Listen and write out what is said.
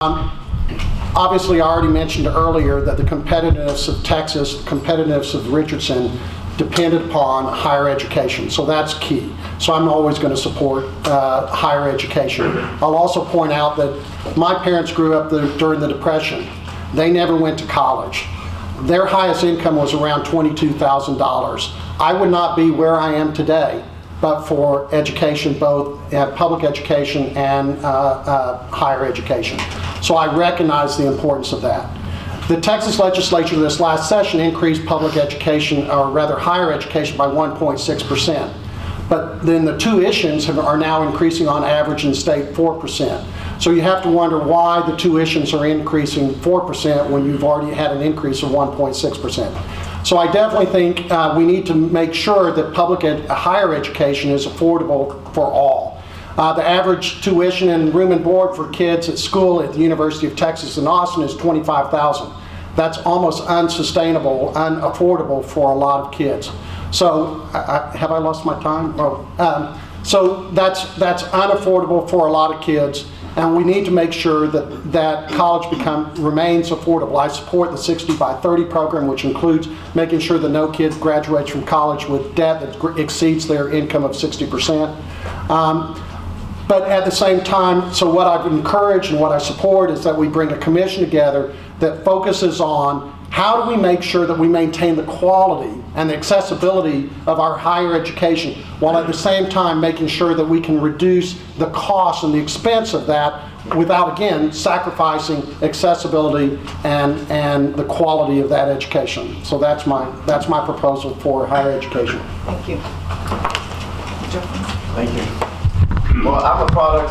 Obviously, I already mentioned earlier that the competitiveness of Texas, competitiveness of Richardson, depended upon higher education. So that's key. So I'm always going to support higher education. I'll also point out that my parents grew up during the Depression. They never went to college. Their highest income was around $22,000. I would not be where I am today but for education, both public education and higher education. So I recognize the importance of that. The Texas legislature this last session increased public education, or rather higher education, by 1.6%. But then the tuitions are now increasing on average in the state 4%. So you have to wonder why the tuitions are increasing 4% when you've already had an increase of 1.6%. So I definitely think we need to make sure that higher education is affordable for all. The average tuition and room and board for kids at school at the University of Texas in Austin is $25,000. That's almost unsustainable, unaffordable for a lot of kids. So, have I lost my time? Oh, so that's unaffordable for a lot of kids, and we need to make sure that college remains affordable. I support the 60 by 30 program, which includes making sure that no kid graduates from college with debt that exceeds their income of 60%. But at the same time, so what I've encouraged and what I support is that we bring a commission together that focuses on how do we make sure that we maintain the quality and the accessibility of our higher education, while at the same time making sure that we can reduce the cost and the expense of that without, again, sacrificing accessibility and the quality of that education. So that's my proposal for higher education. Thank you. Thank you. Well, I'm a product